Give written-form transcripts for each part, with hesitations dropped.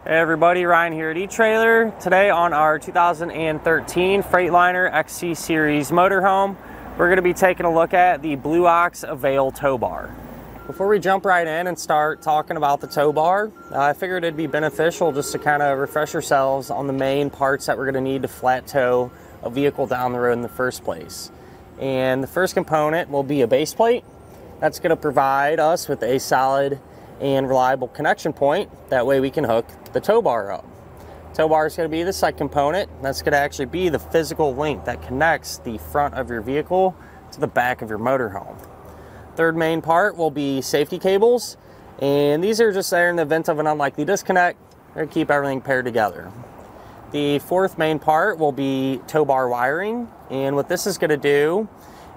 Hey everybody, Ryan here at Etrailer. Today on our 2013 Freightliner XC Series Motorhome, we're going to be taking a look at the Blue Ox Avail Tow Bar. Before we jump right in and start talking about the tow bar, I figured it'd be beneficial just to kind of refresh ourselves on the main parts that we're going to need to flat tow a vehicle down the road in the first place. And the first component will be a base plate. That's going to provide us with a solid and reliable connection point. That way we can hook the tow bar up. Tow bar is going to be the side component. That's going to actually be the physical link that connects the front of your vehicle to the back of your motorhome. Third main part will be safety cables, and these are just there in the event of an unlikely disconnect. They're going to keep everything paired together. The fourth main part will be tow bar wiring, and what this is going to do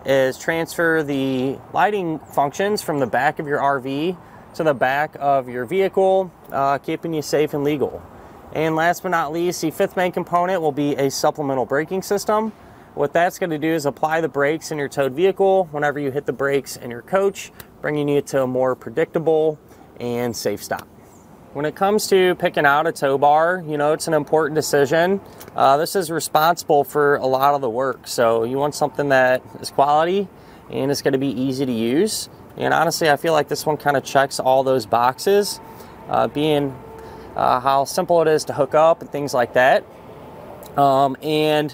is transfer the lighting functions from the back of your RV to the back of your vehicle, keeping you safe and legal. And last but not least, the fifth main component will be a supplemental braking system. What that's going to do is apply the brakes in your towed vehicle whenever you hit the brakes in your coach, bringing you to a more predictable and safe stop. When it comes to picking out a tow bar, you know, it's an important decision. This is responsible for a lot of the work. So you want something that is quality and it's going to be easy to use. And honestly, I feel like this one kind of checks all those boxes, being how simple it is to hook up and things like that. And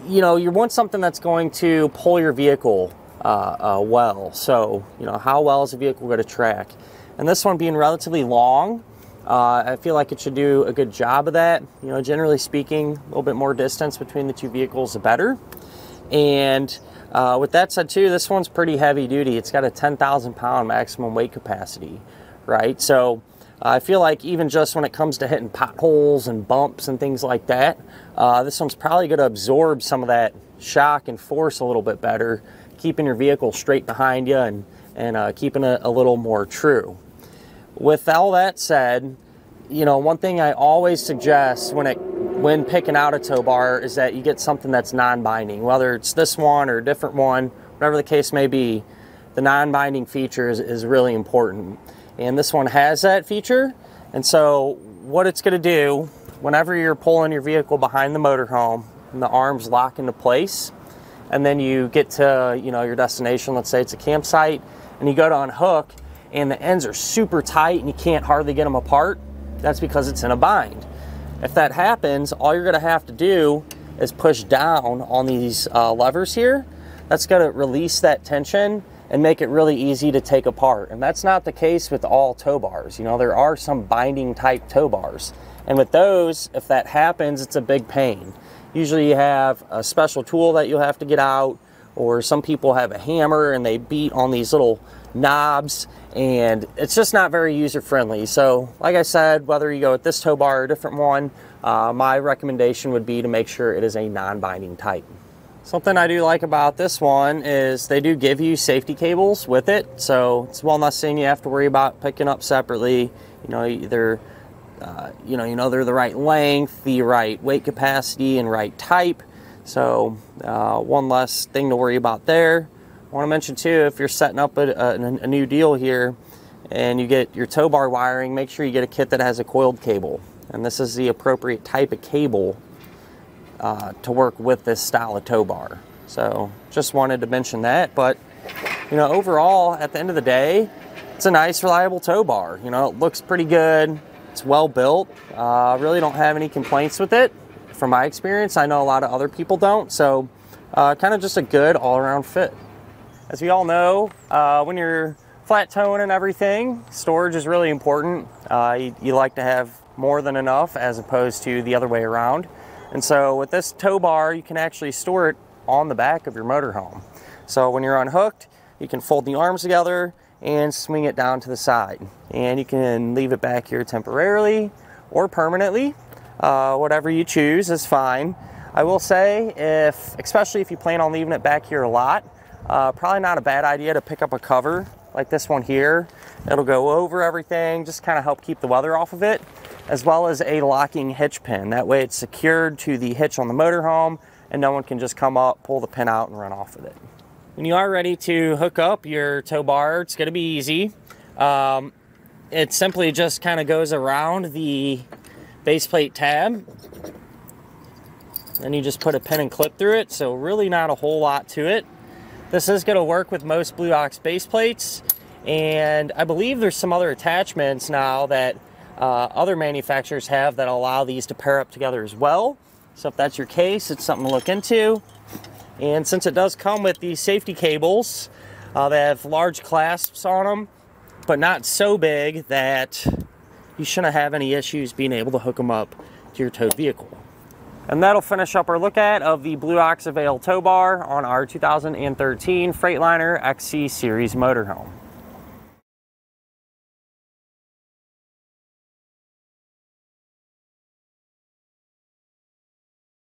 you know, you want something that's going to pull your vehicle well. So, you know, how well is the vehicle going to track? And this one being relatively long, I feel like it should do a good job of that. You know, generally speaking, a little bit more distance between the two vehicles, the better. And with that said too, this one's pretty heavy duty. It's got a 10,000 pound maximum weight capacity, right? So I feel like even just when it comes to hitting potholes and bumps and things like that, this one's probably going to absorb some of that shock and force a little bit better, keeping your vehicle straight behind you and keeping it a little more true. With all that said, you know, one thing I always suggest when picking out a tow bar is that you get something that's non-binding, whether it's this one or a different one, whatever the case may be. The non-binding feature is really important. And this one has that feature. And so what it's going to do, whenever you're pulling your vehicle behind the motorhome and the arms lock into place, and then you get to, you know, your destination, let's say it's a campsite, and you go to unhook and the ends are super tight and you can't hardly get them apart, that's because it's in a bind. If that happens, all you're going to have to do is push down on these levers here. That's going to release that tension and make it really easy to take apart. And that's not the case with all tow bars. You know, there are some binding type tow bars. And with those, if that happens, it's a big pain. Usually you have a special tool that you'll have to get out, or some people have a hammer and they beat on these little knobs, and it's just not very user-friendly. So like I said, whether you go with this tow bar or a different one, my recommendation would be to make sure it is a non-binding type. Something I do like about this one is they do give you safety cables with it, so it's well nothing you have to worry about picking up separately. You know, either you know they're the right length, the right weight capacity, and right type. So one less thing to worry about there. I want to mention too, if you're setting up a new deal here and you get your tow bar wiring, make sure you get a kit that has a coiled cable, and this is the appropriate type of cable to work with this style of tow bar. So just wanted to mention that. But you know, overall, at the end of the day, it's a nice, reliable tow bar. You know, it looks pretty good. It's well built. Really don't have any complaints with it from my experience. I know a lot of other people don't. So kind of just a good all-around fit. As we all know, when you're flat towing and everything, storage is really important. You like to have more than enough as opposed to the other way around. And so with this tow bar, you can actually store it on the back of your motorhome. So when you're unhooked, you can fold the arms together and swing it down to the side. And you can leave it back here temporarily or permanently. Whatever you choose is fine. I will say, especially if you plan on leaving it back here a lot, probably not a bad idea to pick up a cover like this one here. It'll go over everything, just kind of help keep the weather off of it, as well as a locking hitch pin. That way it's secured to the hitch on the motorhome and no one can just come up, pull the pin out, and run off with it. When you are ready to hook up your tow bar, it's going to be easy. It simply just kind of goes around the base plate tab. Then you just put a pin and clip through it, so really not a whole lot to it. This is going to work with most Blue Ox base plates, and I believe there's some other attachments now that other manufacturers have that allow these to pair up together as well. So if that's your case, it's something to look into. And since it does come with these safety cables, they have large clasps on them, but not so big that you shouldn't have any issues being able to hook them up to your towed vehicle. And that'll finish up our look at of the Blue Ox Avail Tow Bar on our 2013 Freightliner XC Series Motorhome.